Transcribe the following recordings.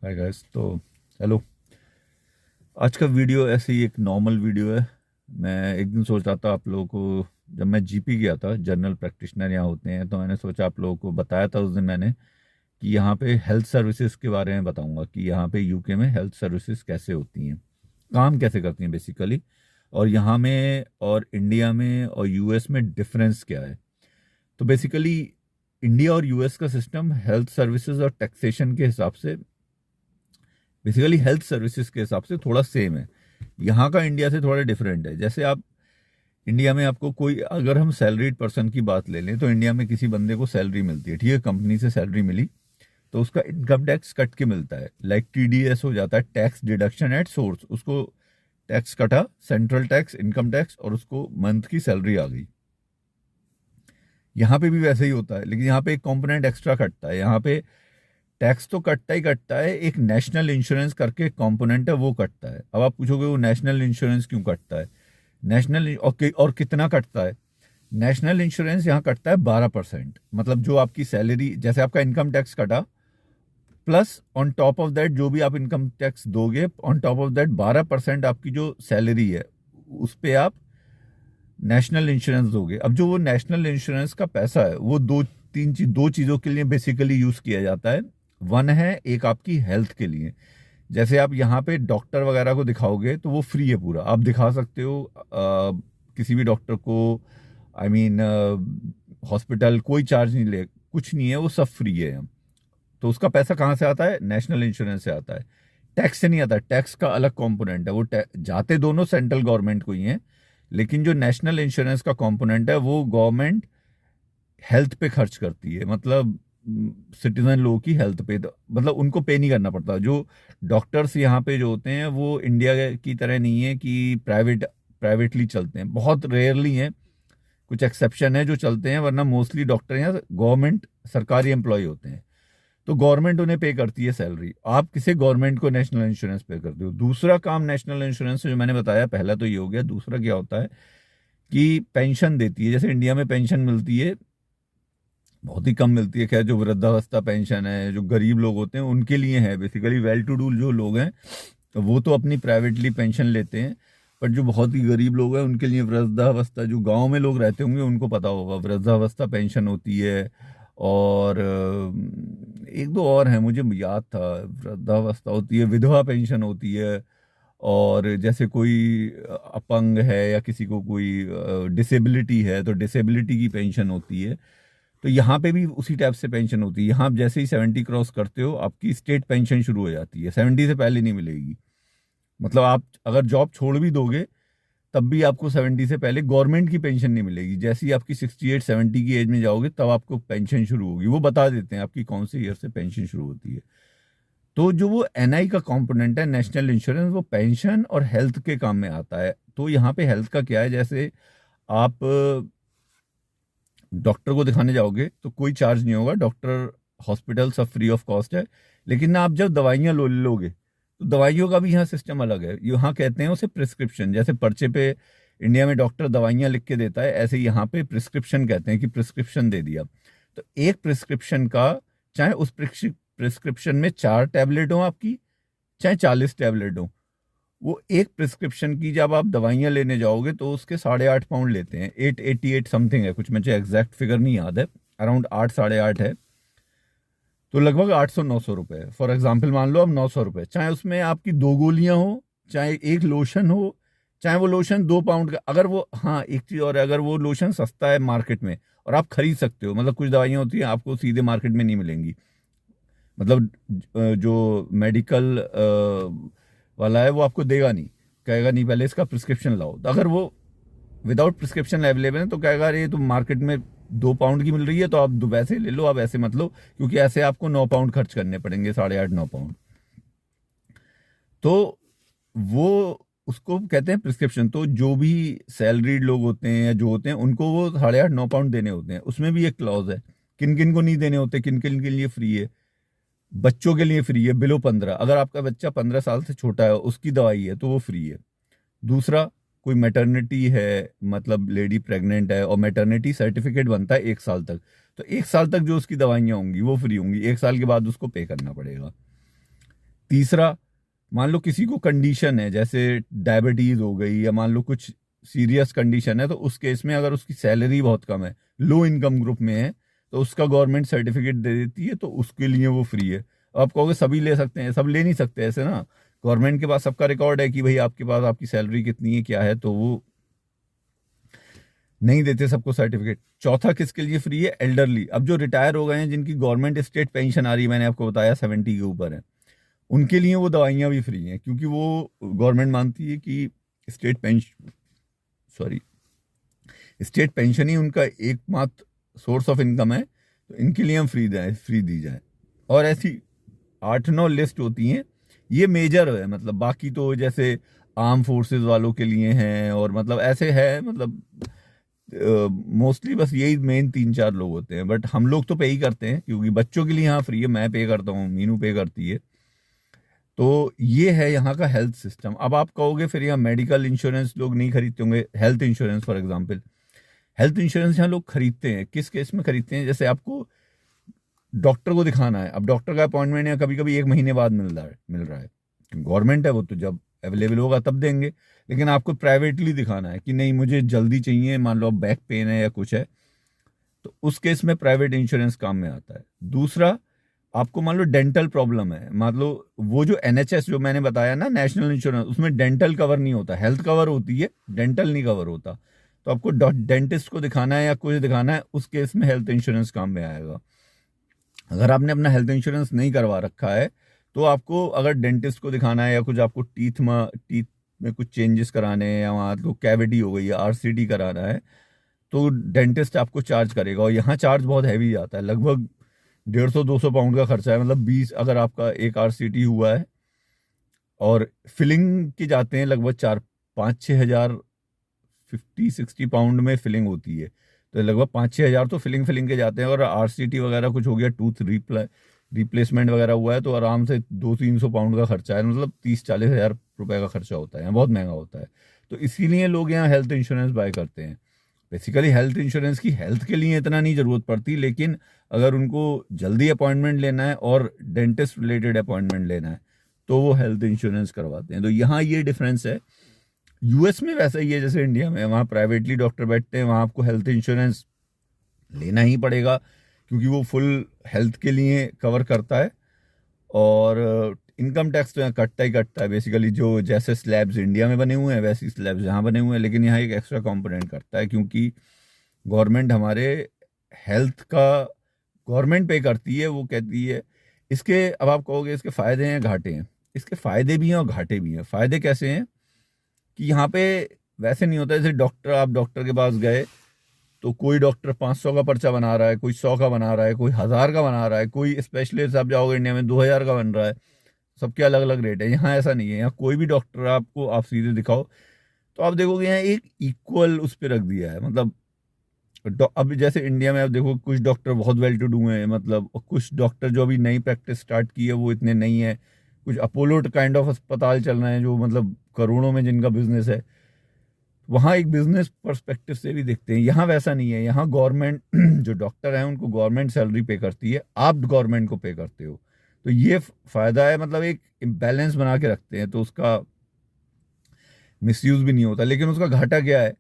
Hi guys. तो hello. आज का वीडियो ऐसे ही एक नॉर्मल वीडियो है। मैं एक दिन सोच रहा था आप लोगों को, जब मैं जीपी गया था, जनरल प्रैक्टिशनर यहाँ होते हैं, तो मैंने सोचा आप लोगों को बताया था उस दिन मैंने कि यहाँ पे हेल्थ सर्विसेज के बारे में बताऊंगा कि यहाँ पे यूके में हेल्थ सर्विसेज कैसे होती हैं, काम कैसे करती हैं बेसिकली, और यहाँ में और इंडिया में और यूएस में डिफरेंस क्या है। तो बेसिकली इंडिया और यूएस का सिस्टम हेल्थ सर्विसेज और टैक्सेशन के हिसाब से, बेसिकली हेल्थ सर्विसेज के हिसाब से थोड़ा सेम है। यहाँ का इंडिया से थोड़ा डिफरेंट है। जैसे आप इंडिया में आपको कोई, अगर हम सैलरीड पर्सन की बात ले लें तो इंडिया में किसी बंदे को सैलरी मिलती है, ठीक है, कंपनी से सैलरी मिली तो उसका इनकम टैक्स कट के मिलता है, लाइक टीडीएस हो जाता है, टैक्स डिडक्शन एट सोर्स। उसको टैक्स कटा, सेंट्रल टैक्स, इनकम टैक्स, और उसको मंथ की सैलरी आ गई। यहाँ पे भी वैसे ही होता है, लेकिन यहाँ पे एक कंपोनेंट एक्स्ट्रा कटता है। यहाँ पे टैक्स तो कटता ही कटता है, एक नेशनल इंश्योरेंस करके कंपोनेंट है, वो कटता है। अब आप पूछोगे वो नेशनल इंश्योरेंस क्यों कटता है, नेशनल और कितना कटता है। नेशनल इंश्योरेंस यहाँ कटता है 12%, मतलब जो आपकी सैलरी, जैसे आपका इनकम टैक्स कटा plus on top of that जो भी आप इनकम टैक्स दोगे, ऑन टॉप ऑफ दैट 12% आपकी जो सैलरी है उस पे आप नेशनल इंश्योरेंस दोगे। अब जो वो नेशनल इंश्योरेंस का पैसा है वो दो चीज़ों के लिए बेसिकली यूज़ किया जाता है। वन है एक आपकी हेल्थ के लिए, जैसे आप यहाँ पे डॉक्टर वगैरह को दिखाओगे तो वो फ्री है पूरा, आप दिखा सकते हो किसी भी डॉक्टर को। आई मीन हॉस्पिटल कोई चार्ज नहीं ले, कुछ नहीं है, वो सब फ्री है। तो उसका पैसा कहाँ से आता है, नेशनल इंश्योरेंस से आता है, टैक्स से नहीं आता। टैक्स का अलग कंपोनेंट है, वो जाते दोनों सेंट्रल गवर्नमेंट को ही है, लेकिन जो नेशनल इंश्योरेंस का कंपोनेंट है वो गवर्नमेंट हेल्थ पे खर्च करती है, मतलब सिटीजन लोगों की हेल्थ पे, मतलब उनको पे नहीं करना पड़ता। जो डॉक्टर्स यहाँ पे जो होते हैं वो इंडिया की तरह नहीं है कि प्राइवेटली चलते हैं, बहुत रेयरली हैं, कुछ एक्सेप्शन है जो चलते हैं, वरना मोस्टली डॉक्टर यहाँ गवर्नमेंट सरकारी एम्प्लॉय होते हैं। तो गवर्नमेंट उन्हें पे करती है सैलरी, आप किसे गवर्नमेंट को नेशनल इंश्योरेंस पे करते हो। दूसरा काम नेशनल इंश्योरेंस जो मैंने बताया, पहला तो ये हो गया। दूसरा क्या होता है कि पेंशन देती है। जैसे इंडिया में पेंशन मिलती है, बहुत ही कम मिलती है, खैर, जो वृद्धावस्था पेंशन है, जो गरीब लोग होते हैं उनके लिए है, बेसिकली वेल टू डू जो लोग हैं तो वो तो अपनी प्राइवेटली पेंशन लेते हैं, बट जो बहुत ही गरीब लोग हैं उनके लिए वृद्धावस्था, जो गांव में लोग रहते होंगे उनको पता होगा, वृद्धावस्था पेंशन होती है। और एक दो और हैं, मुझे याद था, वृद्धावस्था होती है, विधवा पेंशन होती है, और जैसे कोई अपंग है या किसी को कोई डिसेबिलिटी है तो डिसेबिलिटी की पेंशन होती है। तो यहाँ पे भी उसी टाइप से पेंशन होती है। यहाँ जैसे ही 70 क्रॉस करते हो आपकी स्टेट पेंशन शुरू हो जाती है, 70 से पहले नहीं मिलेगी। मतलब आप अगर जॉब छोड़ भी दोगे तब भी आपको 70 से पहले गवर्नमेंट की पेंशन नहीं मिलेगी। जैसे ही आपकी 68-70 की एज में जाओगे तब आपको पेंशन शुरू होगी, वो बता देते हैं आपकी कौन से ईयर से पेंशन शुरू होती है। तो जो वो एनआई का कंपोनेंट है, नेशनल इंश्योरेंस, वो पेंशन और हेल्थ के काम में आता है। तो यहाँ पे हेल्थ का क्या है, जैसे आप डॉक्टर को दिखाने जाओगे तो कोई चार्ज नहीं होगा, डॉक्टर हॉस्पिटल सब फ्री ऑफ कॉस्ट है। लेकिन ना आप जब दवाइयाँ लोगे तो दवाइयों का भी यहाँ सिस्टम अलग है। यहाँ कहते हैं उसे प्रिस्क्रिप्शन, जैसे पर्चे पे इंडिया में डॉक्टर दवाइयाँ लिख के देता है, ऐसे यहाँ पे प्रिस्क्रिप्शन कहते हैं कि प्रिस्क्रिप्शन दे दिया। तो एक प्रिस्क्रिप्शन का, चाहे उस प्रिस्क्रिप्शन में 4 टैबलेट हो आपकी, चाहे 40 टैबलेट हो, वो एक प्रिस्क्रिप्शन की जब आप दवाइयाँ लेने जाओगे तो उसके 8.5 पाउंड लेते हैं, 888 समथिंग है कुछ, मुझे एग्जैक्ट फिगर नहीं याद है, अराउंड 8 8.5 है। तो लगभग 800-900 रुपये, फॉर एग्जाम्पल मान लो अब 900 रुपये, चाहे उसमें आपकी 2 गोलियां हो, चाहे एक लोशन हो, चाहे वो लोशन 2 पाउंड का, अगर वो, हाँ एक चीज़ और है, अगर वो लोशन सस्ता है मार्केट में और आप खरीद सकते हो, मतलब कुछ दवाइयाँ होती हैं आपको सीधे मार्केट में नहीं मिलेंगी, मतलब जो मेडिकल वाला है वो आपको देगा नहीं, कहेगा नहीं पहले इसका प्रिस्क्रिप्शन लाओ। तो अगर वो विदाउट प्रिस्क्रिप्शन अवेलेबल है तो कहेगा अरे तुम मार्केट में 2 पाउंड की मिल रही है तो आप वैसे ले लो, आप ऐसे मत लो, क्योंकि ऐसे आपको 9 पाउंड खर्च करने पड़ेंगे, 8.5-9 पाउंड। तो वो उसको कहते हैं प्रिस्क्रिप्शन। तो जो भी सैलरीड लोग होते हैं या जो होते हैं उनको वो 8.5-9 पाउंड देने होते हैं। उसमें भी एक क्लॉज है, किन किन को नहीं देने होते, किन किन के लिए फ्री है। बच्चों के लिए फ्री है बिलो 15, अगर आपका बच्चा 15 साल से छोटा है उसकी दवाई है तो वो फ्री है। दूसरा, कोई मैटरनिटी है, मतलब लेडी प्रेग्नेंट है और मैटरनिटी सर्टिफिकेट बनता है 1 साल तक, तो 1 साल तक जो उसकी दवाइयाँ होंगी वो फ्री होंगी, 1 साल के बाद उसको पे करना पड़ेगा। तीसरा, मान लो किसी को कंडीशन है जैसे डायबिटीज हो गई, या मान लो कुछ सीरियस कंडीशन है, तो उस केस में अगर उसकी सैलरी बहुत कम है, लो इनकम ग्रुप में है, तो उसका गवर्नमेंट सर्टिफिकेट दे देती है, तो उसके लिए वो फ्री है। अब आप कहोगे सभी ले सकते हैं, सब ले नहीं सकते ऐसे ना। गवर्नमेंट के पास सबका रिकॉर्ड है कि भाई आपके पास आपकी सैलरी कितनी है, क्या है, तो वो नहीं देते सबको सर्टिफिकेट। चौथा किसके लिए फ्री है? एल्डरली। अब जो रिटायर हो गए हैं, जिनकी गवर्नमेंट स्टेट पेंशन आ रही है, मैंने आपको बताया 70 के ऊपर है, उनके लिए वो दवाइयाँ भी फ्री हैं, क्योंकि वो गवर्नमेंट मानती है कि state pension sorry state pension ही उनका एकमात्र सोर्स ऑफ इनकम है, तो इनके लिए हम फ्री दी जाए। और ऐसी 8-9 लिस्ट होती हैं, ये मेजर है, मतलब बाकी तो जैसे आर्म फोर्सेस वालों के लिए हैं, और मतलब ऐसे है, मतलब मोस्टली बस यही मेन 3-4 लोग होते हैं। बट हम लोग तो पे ही करते हैं, क्योंकि बच्चों के लिए यहाँ फ्री है, मैं पे करता हूँ, मीनू पे करती है। तो ये है यहाँ का हेल्थ सिस्टम। अब आप कहोगे फिर यहाँ मेडिकल इंश्योरेंस लोग नहीं खरीदते होंगे, health insurance for example. Health insurance यहाँ लोग खरीदते हैं, किस केस में खरीदते हैं? जैसे आपको डॉक्टर को दिखाना है, अब डॉक्टर का अपॉइंटमेंट है कभी कभी 1 महीने बाद मिल रहा है। गवर्नमेंट है वो, तो जब अवेलेबल होगा तब देंगे। लेकिन आपको प्राइवेटली दिखाना है कि नहीं मुझे जल्दी चाहिए, मान लो बैक पेन है या कुछ है, तो उस केस में प्राइवेट इंश्योरेंस काम में आता है। दूसरा, आपको मान लो डेंटल प्रॉब्लम है, मान लो वो जो एनएचएस जो मैंने बताया ना, नेशनल इंश्योरेंस, उसमें डेंटल कवर नहीं होता, हेल्थ कवर होती है, डेंटल नहीं कवर होता। तो आपको डेंटिस्ट को दिखाना है या कुछ दिखाना है, उस केस में हेल्थ इंश्योरेंस काम में आएगा। अगर आपने अपना हेल्थ इंश्योरेंस नहीं करवा रखा है, तो आपको अगर डेंटिस्ट को दिखाना है, या कुछ आपको टीथ में कुछ चेंजेस कराने हैं, या वहाँ तो कैविटी हो गई है, आरसीटी कराना है, तो डेंटिस्ट आपको चार्ज करेगा। और यहाँ चार्ज बहुत हैवी आता है, लगभग 150-200 पाउंड का खर्चा है, मतलब 20 अगर आपका एक आरसीटी हुआ है, और फिलिंग के जाते हैं लगभग 4-5-6 हज़ार, 50-60 पाउंड में फिलिंग होती है, तो लगभग 5-6 हज़ार तो फिलिंग के जाते हैं। और आरसीटी वगैरह कुछ हो गया, टूथ रिप्लेसमेंट वगैरह हुआ है, तो आराम से 200-300 पाउंड का खर्चा है, मतलब 30-40 हज़ार रुपए का खर्चा होता है, यहाँ बहुत महंगा होता है। तो इसीलिए लोग यहाँ हेल्थ इंश्योरेंस बाय करते हैं। बेसिकली हेल्थ इंश्योरेंस की हेल्थ के लिए इतना नहीं जरूरत पड़ती, लेकिन अगर उनको जल्दी अपॉइंटमेंट लेना है और डेंटिस्ट रिलेटेड अपॉइंटमेंट लेना है, तो वो हेल्थ इंश्योरेंस करवाते हैं। तो यहाँ ये डिफरेंस है। यूएस में वैसा ही है जैसे इंडिया में, वहाँ प्राइवेटली डॉक्टर बैठते हैं, वहाँ आपको हेल्थ इंश्योरेंस लेना ही पड़ेगा, क्योंकि वो फुल हेल्थ के लिए कवर करता है। और इनकम टैक्स तो यहाँ कटता ही कटता है बेसिकली, जो जैसे स्लैब्स इंडिया में बने हुए हैं वैसे स्लैब्स यहाँ बने हुए हैं, लेकिन यहाँ एक एक्स्ट्रा कंपोनेंट करता है, क्योंकि गवर्नमेंट हमारे हेल्थ का गवर्नमेंट पे करती है, वो कहती है। इसके अब आप कहोगे इसके फायदे हैं घाटे हैं, इसके फायदे भी हैं और घाटे भी हैं। फायदे कैसे हैं कि यहाँ पे वैसे नहीं होता जैसे डॉक्टर, आप डॉक्टर के पास गए तो कोई डॉक्टर 500 का पर्चा बना रहा है, कोई 100 का बना रहा है, कोई 1000 का बना रहा है, कोई स्पेशलिस्ट आप जाओगे इंडिया में 2000 का बन रहा है, सबके अलग अलग रेट है। यहाँ ऐसा नहीं है, यहाँ कोई भी डॉक्टर आपको आप सीधे दिखाओ तो आप देखोगे यहाँ एक इक्वल उस पर रख दिया है। मतलब अब जैसे इंडिया में आप देखो कुछ डॉक्टर बहुत वेल टू डू हैं, मतलब, और कुछ डॉक्टर जो अभी नई प्रैक्टिस स्टार्ट की है वो इतने नहीं है। कुछ अपोलो काइंड ऑफ अस्पताल चल रहे हैं जो मतलब करोड़ों में जिनका बिजनेस है, वहाँ एक बिजनेस पर्सपेक्टिव से भी देखते हैं। यहाँ वैसा नहीं है, यहाँ गवर्नमेंट जो डॉक्टर हैं उनको गवर्नमेंट सैलरी पे करती है, आप गवर्नमेंट को पे करते हो, तो ये फायदा है। मतलब एक बैलेंस बना के रखते हैं, तो उसका मिसयूज भी नहीं होता। लेकिन उसका घाटा क्या है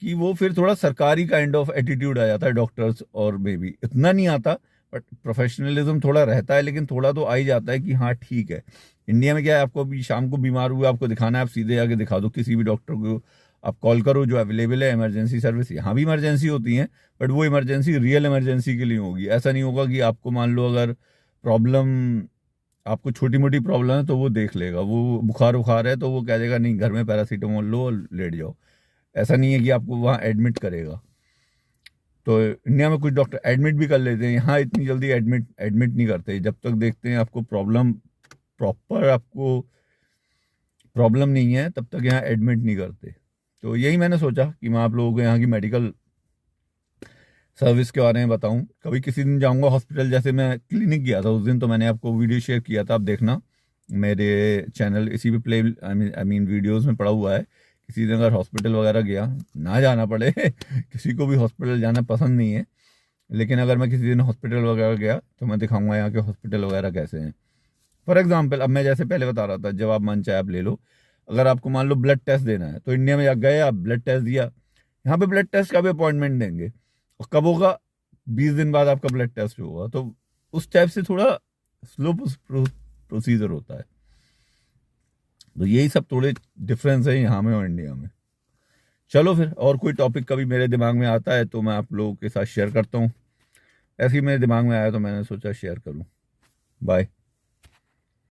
कि वो फिर थोड़ा सरकारी काइंड ऑफ एटीट्यूड आ जाता है डॉक्टर्स, और में भी इतना नहीं आता, बट प्रोफेशनलिज्म थोड़ा रहता है, लेकिन थोड़ा तो आ ही जाता है कि हाँ ठीक है। इंडिया में क्या है, आपको अभी शाम को बीमार हुआ, आपको दिखाना है, आप सीधे जाके दिखा दो किसी भी डॉक्टर को, आप कॉल करो जो अवेलेबल है, इमरजेंसी सर्विस। यहाँ भी इमरजेंसी होती है, बट वो इमरजेंसी रियल इमरजेंसी के लिए होगी। ऐसा नहीं होगा कि आपको मान लो अगर प्रॉब्लम, आपको छोटी मोटी प्रॉब्लम है तो वो देख लेगा, वो बुखार उखार है तो वो कह देगा नहीं घर में पैरासीटामोल लो और लेट जाओ। ऐसा नहीं है कि आपको वहाँ एडमिट करेगा। तो इंडिया में कुछ डॉक्टर एडमिट भी कर लेते हैं, यहाँ इतनी जल्दी एडमिट नहीं करते, जब तक देखते हैं आपको आपको प्रॉब्लम नहीं है तब तक यहाँ एडमिट नहीं करते। तो यही मैंने सोचा कि मैं आप लोगों को यहाँ की मेडिकल सर्विस के बारे में बताऊं। कभी किसी दिन जाऊंगा हॉस्पिटल, जैसे मैं क्लिनिक गया था उस दिन, तो मैंने आपको वीडियो शेयर किया था, आप देखना मेरे चैनल इसी पे प्ले आई मीन वीडियोस में पड़ा हुआ है। किसी दिन अगर हॉस्पिटल वगैरह गया, ना जाना पड़े किसी को भी हॉस्पिटल जाना पसंद नहीं है, लेकिन अगर मैं किसी दिन हॉस्पिटल वगैरह गया तो मैं दिखाऊंगा यहाँ के हॉस्पिटल वगैरह कैसे हैं। फॉर एग्जाम्पल अब मैं जैसे पहले बता रहा था, जवाब मंच ऐप ले लो, अगर आपको मान लो ब्लड टेस्ट देना है तो इंडिया में गए आप ब्लड टेस्ट दिया, यहाँ पे ब्लड टेस्ट का भी अपॉइंटमेंट देंगे और कब होगा, 20 दिन बाद आपका ब्लड टेस्ट होगा। तो उस टाइप से थोड़ा स्लो प्रोसीजर होता है। तो यही सब थोड़े डिफरेंस है यहाँ में और इंडिया में। चलो फिर, और कोई टॉपिक कभी मेरे दिमाग में आता है तो मैं आप लोगों के साथ शेयर करता हूँ। ऐसे ही मेरे दिमाग में आया तो मैंने सोचा शेयर करूँ। बाय।